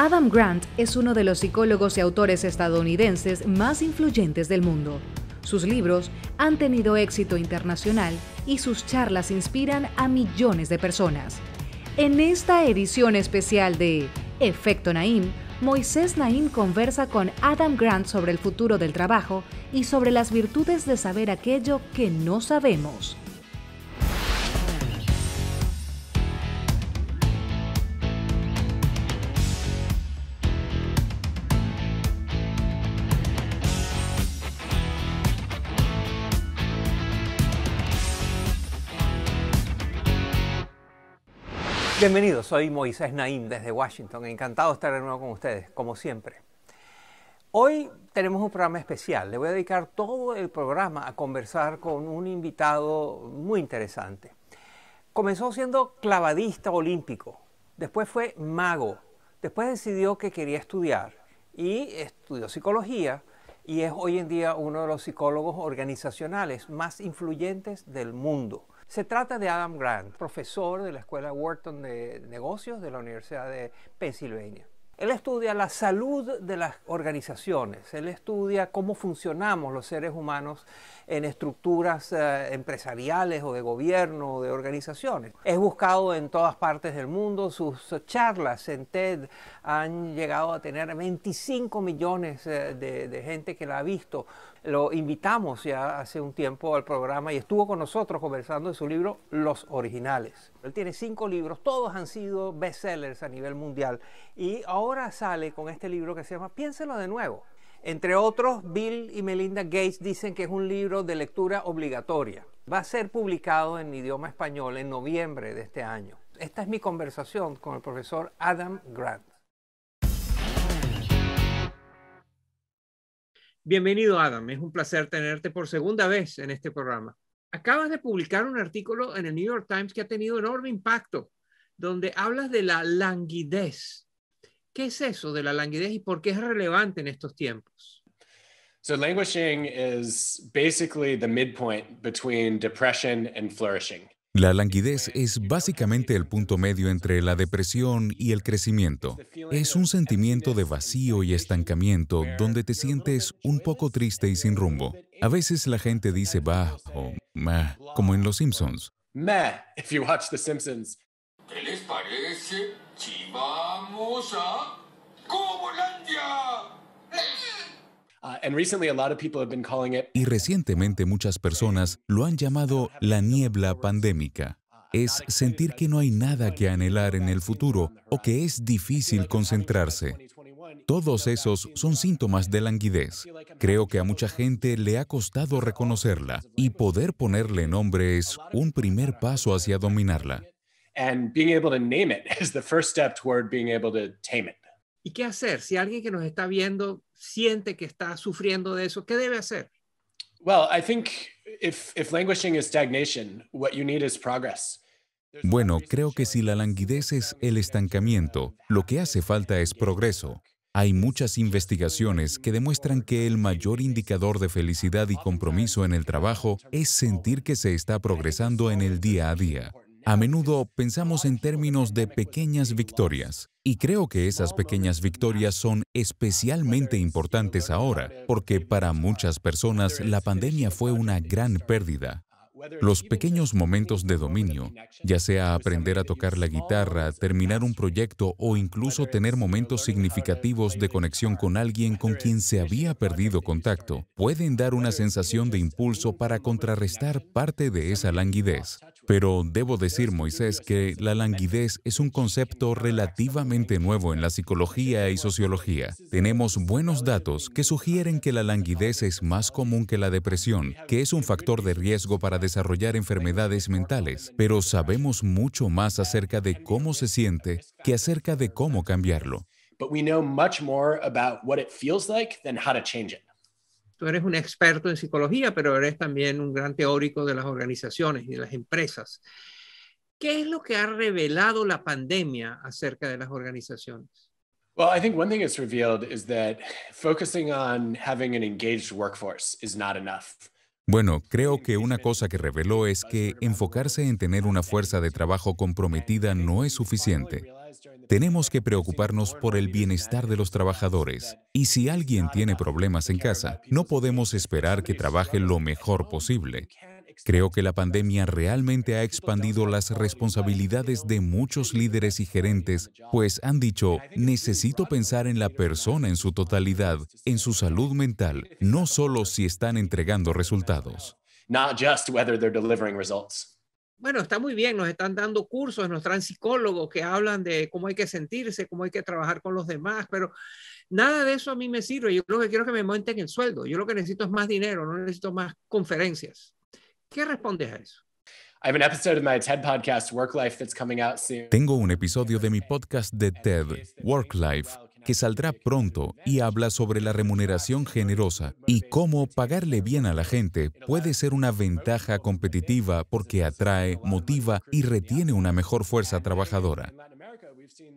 Adam Grant es uno de los psicólogos y autores estadounidenses más influyentes del mundo. Sus libros han tenido éxito internacional y sus charlas inspiran a millones de personas. En esta edición especial de Efecto Naim, Moisés Naim conversa con Adam Grant sobre el futuro del trabajo y sobre las virtudes de saber aquello que no sabemos. Bienvenidos, soy Moisés Naim desde Washington. Encantado de estar de nuevo con ustedes, como siempre. Hoy tenemos un programa especial. Le voy a dedicar todo el programa a conversar con un invitado muy interesante. Comenzó siendo clavadista olímpico, después fue mago, después decidió que quería estudiar y estudió psicología y es hoy en día uno de los psicólogos organizacionales más influyentes del mundo. Se trata de Adam Grant, profesor de la Escuela Wharton de Negocios de la Universidad de Pensilvania. Él estudia la salud de las organizaciones, él estudia cómo funcionamos los seres humanos en estructuras empresariales o de gobierno o de organizaciones. Es buscado en todas partes del mundo, sus charlas en TED han llegado a tener 25 millones de gente que la ha visto. Lo invitamos ya hace un tiempo al programa y estuvo con nosotros conversando de su libro Los Originales. Él tiene 5 libros, todos han sido bestsellers a nivel mundial y ahora sale con este libro que se llama Piénselo de nuevo. Entre otros, Bill y Melinda Gates dicen que es un libro de lectura obligatoria. Va a ser publicado en idioma español en noviembre de este año. Esta es mi conversación con el profesor Adam Grant. Bienvenido, Adam. Es un placer tenerte por segunda vez en este programa. Acabas de publicar un artículo en el New York Times que ha tenido enorme impacto, donde hablas de la languidez. ¿Qué es eso de la languidez y por qué es relevante en estos tiempos? So languishing is basically the midpoint between depression and flourishing. La languidez es básicamente el punto medio entre la depresión y el crecimiento. Es un sentimiento de vacío y estancamiento donde te sientes un poco triste y sin rumbo. A veces la gente dice bah o meh, como en Los Simpsons. Meh, if you watch The Simpsons. ¿Qué les parece si vamos a Comolandia? And recently a lot of people have been calling it. Y recientemente muchas personas lo han llamado la niebla pandémica. Es sentir que no hay nada que anhelar en el futuro o que es difícil concentrarse. Todos esos son síntomas de languidez. Creo que a mucha gente le ha costado reconocerla y poder ponerle nombre es un primer paso hacia dominarla. And being able to name it is the first step toward being able to tame it. ¿Y qué hacer? Si alguien que nos está viendo siente que está sufriendo de eso, ¿qué debe hacer? Well, I think if languishing is stagnation, what you need is progress. Bueno, creo que si la languidez es el estancamiento, lo que hace falta es progreso. Hay muchas investigaciones que demuestran que el mayor indicador de felicidad y compromiso en el trabajo es sentir que se está progresando en el día a día. A menudo pensamos en términos de pequeñas victorias, y creo que esas pequeñas victorias son especialmente importantes ahora, porque para muchas personas la pandemia fue una gran pérdida. Los pequeños momentos de dominio, ya sea aprender a tocar la guitarra, terminar un proyecto o incluso tener momentos significativos de conexión con alguien con quien se había perdido contacto, pueden dar una sensación de impulso para contrarrestar parte de esa languidez. Pero debo decir, Moisés, que la languidez es un concepto relativamente nuevo en la psicología y sociología. Tenemos buenos datos que sugieren que la languidez es más común que la depresión, que es un factor de riesgo para desarrollar enfermedades mentales, pero sabemos mucho más acerca de cómo se siente que acerca de cómo cambiarlo. But we know much more about what it feels like than how to change it. Tú eres un experto en psicología, pero eres también un gran teórico de las organizaciones y de las empresas. ¿Qué es lo que ha revelado la pandemia acerca de las organizaciones? Well, I think one thing it's revealed is that focusing on having an engaged workforce is not enough. Bueno, creo que una cosa que reveló es que enfocarse en tener una fuerza de trabajo comprometida no es suficiente. Tenemos que preocuparnos por el bienestar de los trabajadores. Y si alguien tiene problemas en casa, no podemos esperar que trabaje lo mejor posible. Creo que la pandemia realmente ha expandido las responsabilidades de muchos líderes y gerentes, pues han dicho, necesito pensar en la persona en su totalidad, en su salud mental, no solo si están entregando resultados. Not just whether they're delivering results. Bueno, está muy bien, nos están dando cursos, nos traen psicólogos que hablan de cómo hay que sentirse, cómo hay que trabajar con los demás, pero nada de eso a mí me sirve. Yo lo que quiero es que me aumenten el sueldo. Yo lo que necesito es más dinero, no necesito más conferencias. ¿Qué respondes a eso? I have an episode of my TED podcast, Work Life, that's coming out soon. Tengo un episodio de mi podcast de TED, Work Life, que saldrá pronto y habla sobre la remuneración generosa y cómo pagarle bien a la gente puede ser una ventaja competitiva porque atrae, motiva y retiene una mejor fuerza trabajadora.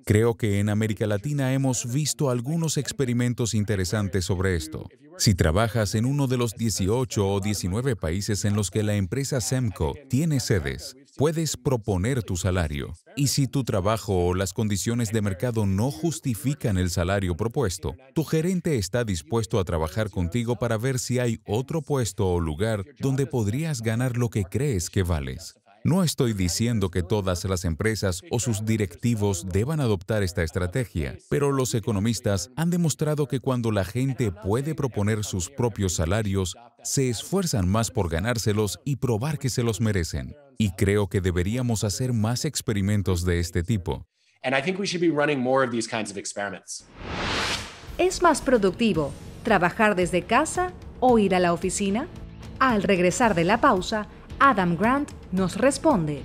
Creo que en América Latina hemos visto algunos experimentos interesantes sobre esto. Si trabajas en uno de los 18 o 19 países en los que la empresa Semco tiene sedes, puedes proponer tu salario. Y si tu trabajo o las condiciones de mercado no justifican el salario propuesto, tu gerente está dispuesto a trabajar contigo para ver si hay otro puesto o lugar donde podrías ganar lo que crees que vales. No estoy diciendo que todas las empresas o sus directivos deban adoptar esta estrategia, pero los economistas han demostrado que cuando la gente puede proponer sus propios salarios, se esfuerzan más por ganárselos y probar que se los merecen. Y creo que deberíamos hacer más experimentos de este tipo. And I think we should be running more of these kinds of experiments. ¿Es más productivo trabajar desde casa o ir a la oficina? Al regresar de la pausa, Adam Grant nos responde.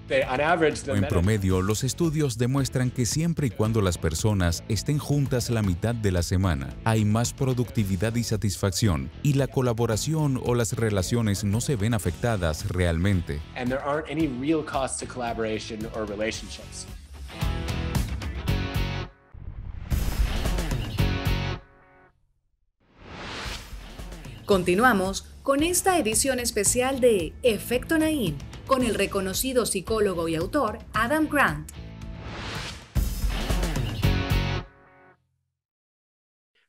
En promedio, los estudios demuestran que siempre y cuando las personas estén juntas la mitad de la semana, hay más productividad y satisfacción, y la colaboración o las relaciones no se ven afectadas realmente. And there aren't any real costs to collaboration or relationships. Continuamos con esta edición especial de Efecto Naim con el reconocido psicólogo y autor Adam Grant.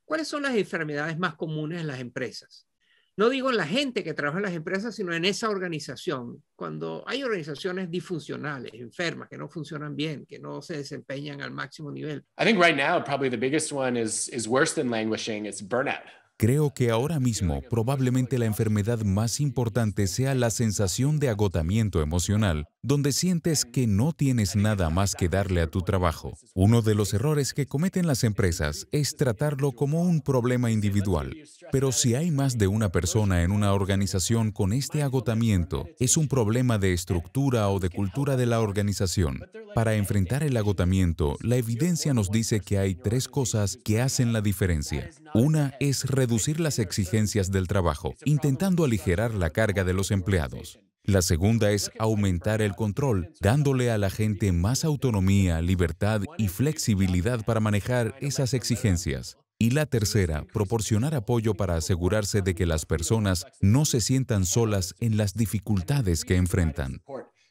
¿Cuáles son las enfermedades más comunes en las empresas? No digo en la gente que trabaja en las empresas, sino en esa organización. Cuando hay organizaciones disfuncionales, enfermas, que no funcionan bien, que no se desempeñan al máximo nivel. I think right now, probably the biggest one is worse than languishing. It's burnout. Creo que ahora mismo probablemente la enfermedad más importante sea la sensación de agotamiento emocional, donde sientes que no tienes nada más que darle a tu trabajo. Uno de los errores que cometen las empresas es tratarlo como un problema individual. Pero si hay más de una persona en una organización con este agotamiento, es un problema de estructura o de cultura de la organización. Para enfrentar el agotamiento, la evidencia nos dice que hay 3 cosas que hacen la diferencia. Una es reducir las exigencias del trabajo, intentando aligerar la carga de los empleados. La segunda es aumentar el control, dándole a la gente más autonomía, libertad y flexibilidad para manejar esas exigencias. Y la tercera, proporcionar apoyo para asegurarse de que las personas no se sientan solas en las dificultades que enfrentan.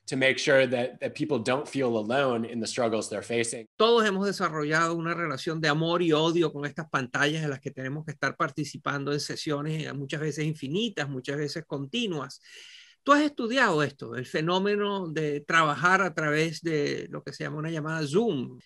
To make sure that people don't feel alone in the struggles they're facing. Todos hemos desarrollado una relación de amor y odio con estas pantallas en las que tenemos que estar participando en sesiones muchas veces infinitas, muchas veces continuas. Tú has estudiado esto, el fenómeno de trabajar a través de lo que se llama una llamada Zoom.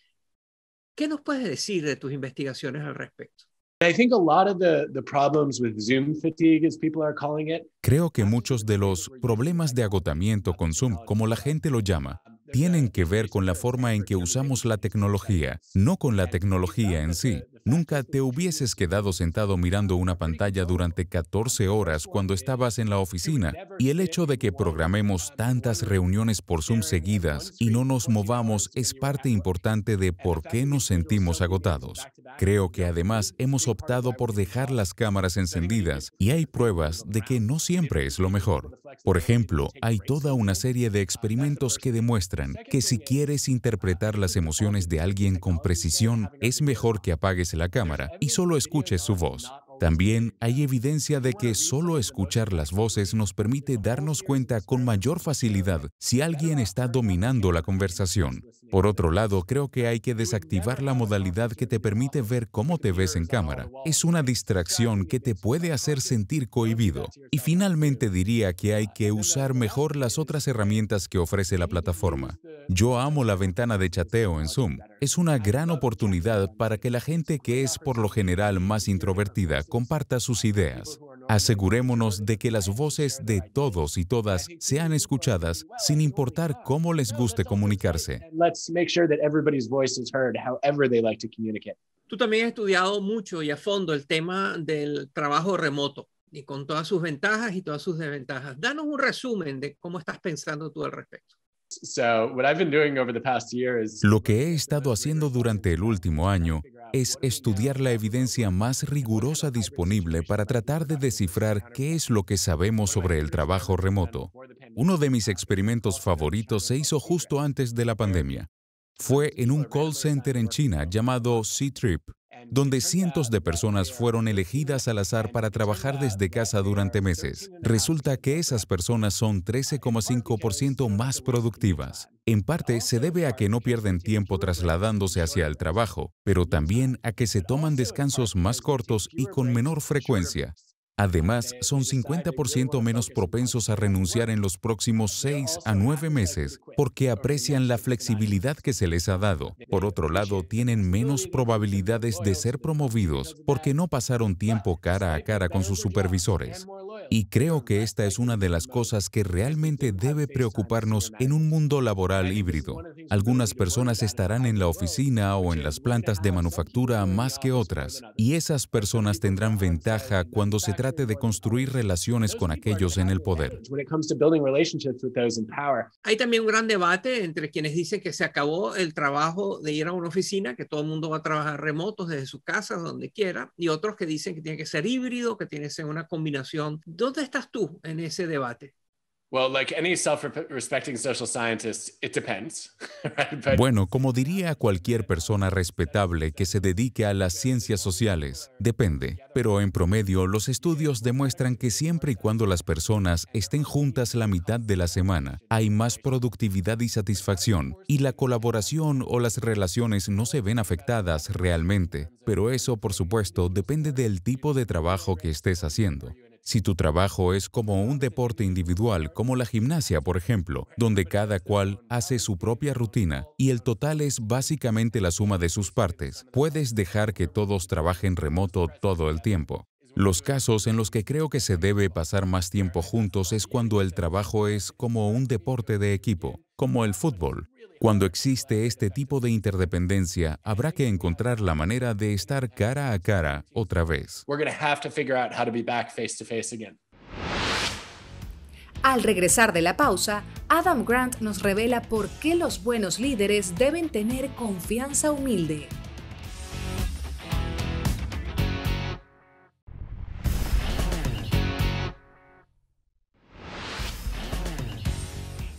¿Qué nos puedes decir de tus investigaciones al respecto? I think a lot of the problems with Zoom fatigue, as people are calling it. Creo que muchos de los problemas de agotamiento con Zoom, como la gente lo llama, tienen que ver con la forma en que usamos la tecnología, no con la tecnología en sí. Nunca te hubieses quedado sentado mirando una pantalla durante 14 horas cuando estabas en la oficina, y el hecho de que programemos tantas reuniones por Zoom seguidas y no nos movamos es parte importante de por qué nos sentimos agotados. Creo que además hemos optado por dejar las cámaras encendidas y hay pruebas de que no siempre es lo mejor. Por ejemplo, hay toda una serie de experimentos que demuestran que si quieres interpretar las emociones de alguien con precisión, es mejor que apagues la cámara y solo escuches su voz. También hay evidencia de que solo escuchar las voces nos permite darnos cuenta con mayor facilidad si alguien está dominando la conversación. Por otro lado, creo que hay que desactivar la modalidad que te permite ver cómo te ves en cámara. Es una distracción que te puede hacer sentir cohibido. Y finalmente diría que hay que usar mejor las otras herramientas que ofrece la plataforma. Yo amo la ventana de chateo en Zoom. Es una gran oportunidad para que la gente que es por lo general más introvertida comparta sus ideas. Asegurémonos de que las voces de todos y todas sean escuchadas sin importar cómo les guste comunicarse. Tú también has estudiado mucho y a fondo el tema del trabajo remoto y con todas sus ventajas y todas sus desventajas. Danos un resumen de cómo estás pensando tú al respecto. Lo que he estado haciendo durante el último año es estudiar la evidencia más rigurosa disponible para tratar de descifrar qué es lo que sabemos sobre el trabajo remoto. Uno de mis experimentos favoritos se hizo justo antes de la pandemia. Fue en un call center en China llamado Ctrip, donde cientos de personas fueron elegidas al azar para trabajar desde casa durante meses. Resulta que esas personas son 13,5% más productivas. En parte se debe a que no pierden tiempo trasladándose hacia el trabajo, pero también a que se toman descansos más cortos y con menor frecuencia. Además, son 50% menos propensos a renunciar en los próximos 6 a 9 meses porque aprecian la flexibilidad que se les ha dado. Por otro lado, tienen menos probabilidades de ser promovidos porque no pasaron tiempo cara a cara con sus supervisores. Y creo que esta es una de las cosas que realmente debe preocuparnos en un mundo laboral híbrido. Algunas personas estarán en la oficina o en las plantas de manufactura más que otras, y esas personas tendrán ventaja cuando se trate de construir relaciones con aquellos en el poder. Hay también un gran debate entre quienes dicen que se acabó el trabajo de ir a una oficina, que todo el mundo va a trabajar remotos desde su casa, donde quiera, y otros que dicen que tiene que ser híbrido, que tiene que ser una combinación. ¿Dónde estás tú en ese debate? Bueno, como diría cualquier persona respetable que se dedique a las ciencias sociales, depende. Pero en promedio, los estudios demuestran que siempre y cuando las personas estén juntas la mitad de la semana, hay más productividad y satisfacción, y la colaboración o las relaciones no se ven afectadas realmente. Pero eso, por supuesto, depende del tipo de trabajo que estés haciendo. Si tu trabajo es como un deporte individual, como la gimnasia, por ejemplo, donde cada cual hace su propia rutina y el total es básicamente la suma de sus partes, puedes dejar que todos trabajen remoto todo el tiempo. Los casos en los que creo que se debe pasar más tiempo juntos es cuando el trabajo es como un deporte de equipo, como el fútbol. Cuando existe este tipo de interdependencia, habrá que encontrar la manera de estar cara a cara otra vez. Al regresar de la pausa, Adam Grant nos revela por qué los buenos líderes deben tener confianza humilde.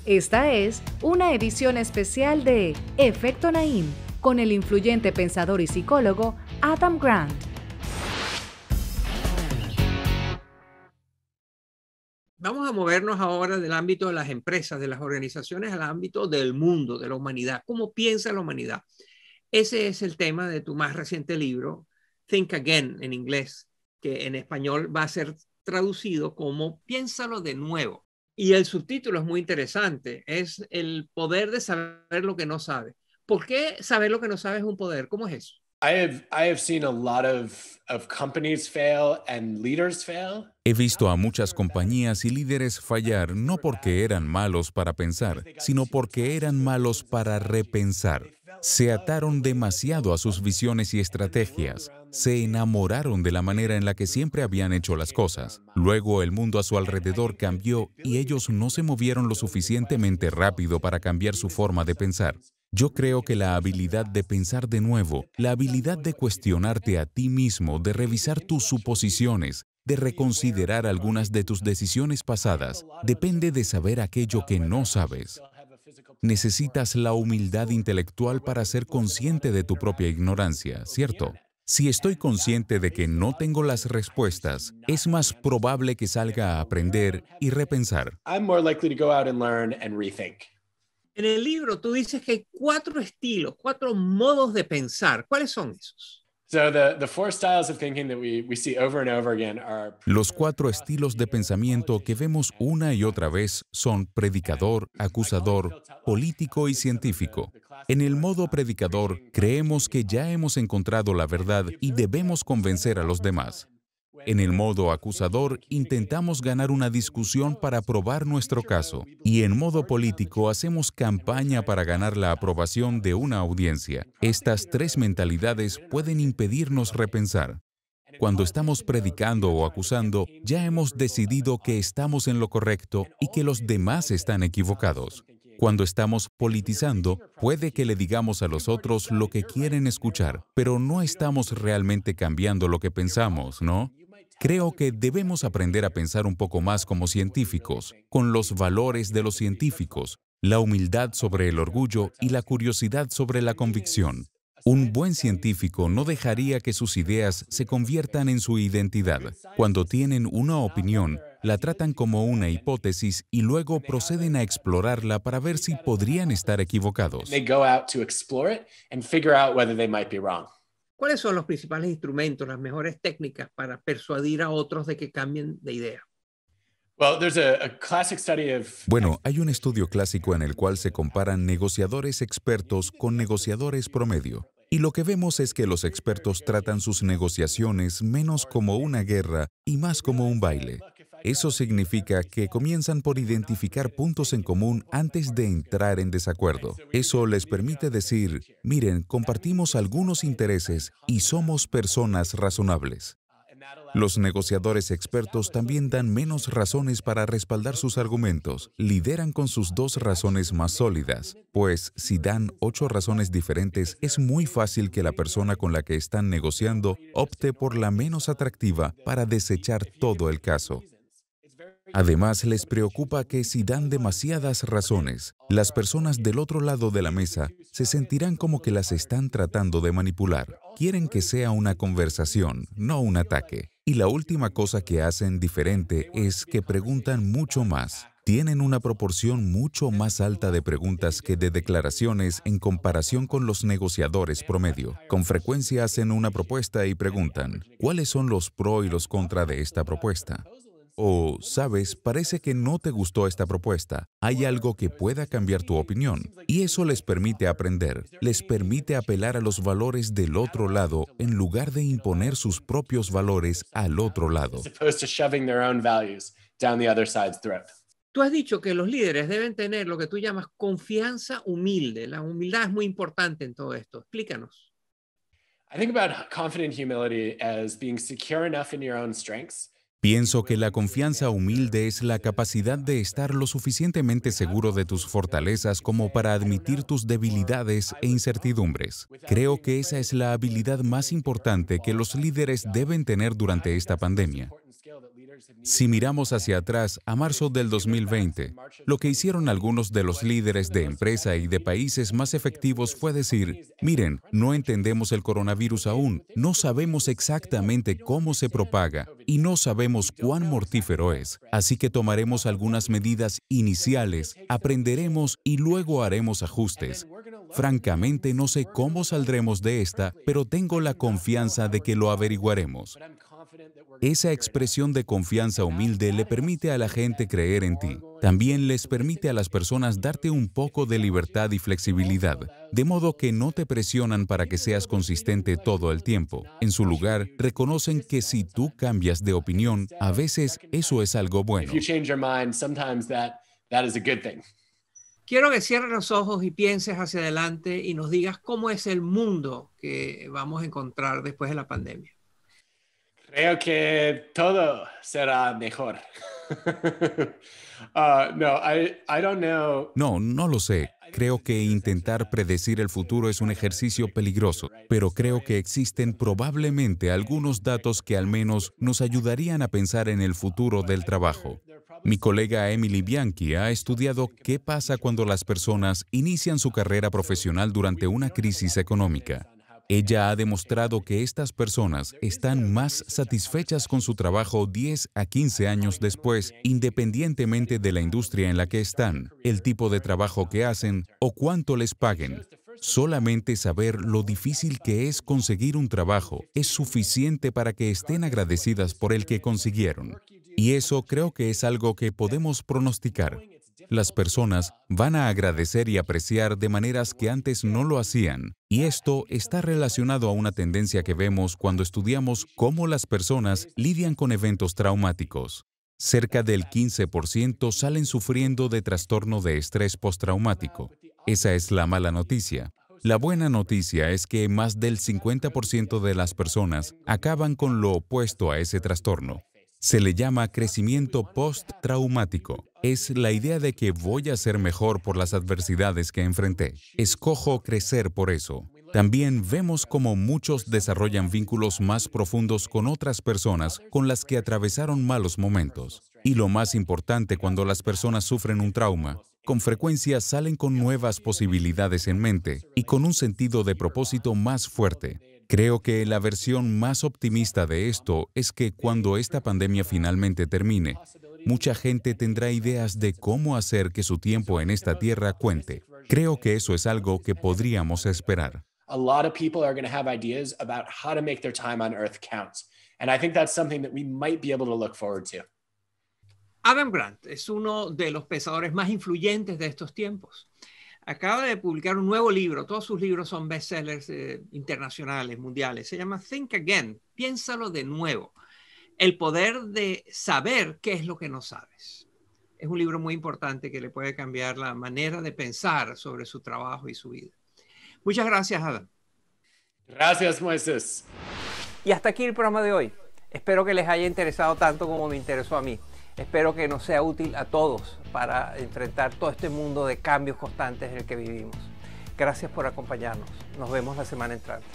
Esta es una edición especial de Efecto Naim con el influyente pensador y psicólogo Adam Grant. Vamos a movernos ahora del ámbito de las empresas, de las organizaciones, al ámbito del mundo, de la humanidad. ¿Cómo piensa la humanidad? Ese es el tema de tu más reciente libro, Think Again, en inglés, que en español va a ser traducido como Piénsalo de nuevo. Y el subtítulo es muy interesante, es el poder de saber lo que no sabe. ¿Por qué saber lo que no sabe es un poder? ¿Cómo es eso? I have seen a lot of companies fail and leaders fail. He visto a muchas compañías y líderes fallar no porque eran malos para pensar, sino porque eran malos para repensar. Se ataron demasiado a sus visiones y estrategias. Se enamoraron de la manera en la que siempre habían hecho las cosas. Luego el mundo a su alrededor cambió y ellos no se movieron lo suficientemente rápido para cambiar su forma de pensar. Yo creo que la habilidad de pensar de nuevo, la habilidad de cuestionarte a ti mismo, de revisar tus suposiciones, de reconsiderar algunas de tus decisiones pasadas, depende de saber aquello que no sabes. Necesitas la humildad intelectual para ser consciente de tu propia ignorancia, ¿cierto? Si estoy consciente de que no tengo las respuestas, es más probable que salga a aprender y repensar. I'm more likely to go out and learn and rethink. En el libro tú dices que hay 4 estilos, 4 modos de pensar. ¿Cuáles son esos? So the 4 styles of thinking that we see over and over again are... Los 4 estilos de pensamiento que vemos una y otra vez son predicador, acusador, político y científico. En el modo predicador, creemos que ya hemos encontrado la verdad y debemos convencer a los demás. En el modo acusador, intentamos ganar una discusión para probar nuestro caso. Y en modo político, hacemos campaña para ganar la aprobación de una audiencia. Estas 3 mentalidades pueden impedirnos repensar. Cuando estamos predicando o acusando, ya hemos decidido que estamos en lo correcto y que los demás están equivocados. Cuando estamos politizando, puede que le digamos a los otros lo que quieren escuchar, pero no estamos realmente cambiando lo que pensamos, ¿no? Creo que debemos aprender a pensar un poco más como científicos, con los valores de los científicos, la humildad sobre el orgullo y la curiosidad sobre la convicción. Un buen científico no dejaría que sus ideas se conviertan en su identidad. Cuando tienen una opinión, la tratan como una hipótesis y luego proceden a explorarla para ver si podrían estar equivocados. They go out to explore it and figure out whether they might be wrong. ¿Cuáles son los principales instrumentos, las mejores técnicas para persuadir a otros de que cambien de idea? Well, there's a classic study of... Bueno, hay un estudio clásico en el cual se comparan negociadores expertos con negociadores promedio. Y lo que vemos es que los expertos tratan sus negociaciones menos como una guerra y más como un baile. Eso significa que comienzan por identificar puntos en común antes de entrar en desacuerdo. Eso les permite decir, miren, compartimos algunos intereses y somos personas razonables. Los negociadores expertos también dan menos razones para respaldar sus argumentos. Lideran con sus 2 razones más sólidas, pues si dan 8 razones diferentes, es muy fácil que la persona con la que están negociando opte por la menos atractiva para desechar todo el caso. Además, les preocupa que si dan demasiadas razones, las personas del otro lado de la mesa se sentirán como que las están tratando de manipular. Quieren que sea una conversación, no un ataque. Y la última cosa que hacen diferente es que preguntan mucho más. Tienen una proporción mucho más alta de preguntas que de declaraciones en comparación con los negociadores promedio. Con frecuencia hacen una propuesta y preguntan, ¿cuáles son los pro y los contra de esta propuesta? O, sabes, parece que no te gustó esta propuesta. Hay algo que pueda cambiar tu opinión. Y eso les permite aprender. Les permite apelar a los valores del otro lado en lugar de imponer sus propios valores al otro lado. As opposed to shoving their own values down the other side's throat. Tú has dicho que los líderes deben tener lo que tú llamas confianza humilde. La humildad es muy importante en todo esto. Explícanos. I think about confident humility as being secure enough in your own strengths. Pienso que la confianza humilde es la capacidad de estar lo suficientemente seguro de tus fortalezas como para admitir tus debilidades e incertidumbres. Creo que esa es la habilidad más importante que los líderes deben tener durante esta pandemia. Si miramos hacia atrás, a marzo del 2020, lo que hicieron algunos de los líderes de empresa y de países más efectivos fue decir, miren, no entendemos el coronavirus aún, no sabemos exactamente cómo se propaga y no sabemos cuán mortífero es, así que tomaremos algunas medidas iniciales, aprenderemos y luego haremos ajustes. Francamente, no sé cómo saldremos de esta, pero tengo la confianza de que lo averiguaremos. Esa expresión de confianza humilde le permite a la gente creer en ti. También les permite a las personas darte un poco de libertad y flexibilidad, de modo que no te presionan para que seas consistente todo el tiempo. En su lugar, reconocen que si tú cambias de opinión, a veces eso es algo bueno. If you change your mind, sometimes that is a good thing. Quiero que cierres los ojos y pienses hacia adelante y nos digas cómo es el mundo que vamos a encontrar después de la pandemia. Creo que todo será mejor. I don't know. No lo sé. Creo que intentar predecir el futuro es un ejercicio peligroso, pero creo que existen probablemente algunos datos que al menos nos ayudarían a pensar en el futuro del trabajo. Mi colega Emily Bianchi ha estudiado qué pasa cuando las personas inician su carrera profesional durante una crisis económica. Ella ha demostrado que estas personas están más satisfechas con su trabajo 10 a 15 años después, independientemente de la industria en la que están, el tipo de trabajo que hacen o cuánto les paguen. Solamente saber lo difícil que es conseguir un trabajo es suficiente para que estén agradecidas por el que consiguieron. Y eso creo que es algo que podemos pronosticar. Las personas van a agradecer y apreciar de maneras que antes no lo hacían. Y esto está relacionado a una tendencia que vemos cuando estudiamos cómo las personas lidian con eventos traumáticos. Cerca del 15% salen sufriendo de trastorno de estrés postraumático. Esa es la mala noticia. La buena noticia es que más del 50% de las personas acaban con lo opuesto a ese trastorno. Se le llama crecimiento post-traumático. Es la idea de que voy a ser mejor por las adversidades que enfrenté. Escojo crecer por eso. También vemos cómo muchos desarrollan vínculos más profundos con otras personas con las que atravesaron malos momentos. Y lo más importante, cuando las personas sufren un trauma, con frecuencia salen con nuevas posibilidades en mente y con un sentido de propósito más fuerte. Creo que la versión más optimista de esto es que cuando esta pandemia finalmente termine, mucha gente tendrá ideas de cómo hacer que su tiempo en esta tierra cuente. Creo que eso es algo que podríamos esperar. A lot of people are going to have ideas about how to make their time on Earth count. And I think that's something that we might be able to look forward to. Adam Grant es uno de los pensadores más influyentes de estos tiempos. Acaba de publicar un nuevo libro. Todos sus libros son bestsellers internacionales, mundiales. Se llama Think Again. Piénsalo de nuevo. El poder de saber qué es lo que no sabes. Es un libro muy importante que le puede cambiar la manera de pensar sobre su trabajo y su vida. Muchas gracias, Adam. Gracias, Moisés. Y hasta aquí el programa de hoy. Espero que les haya interesado tanto como me interesó a mí. Espero que nos sea útil a todos para enfrentar todo este mundo de cambios constantes en el que vivimos. Gracias por acompañarnos. Nos vemos la semana entrante.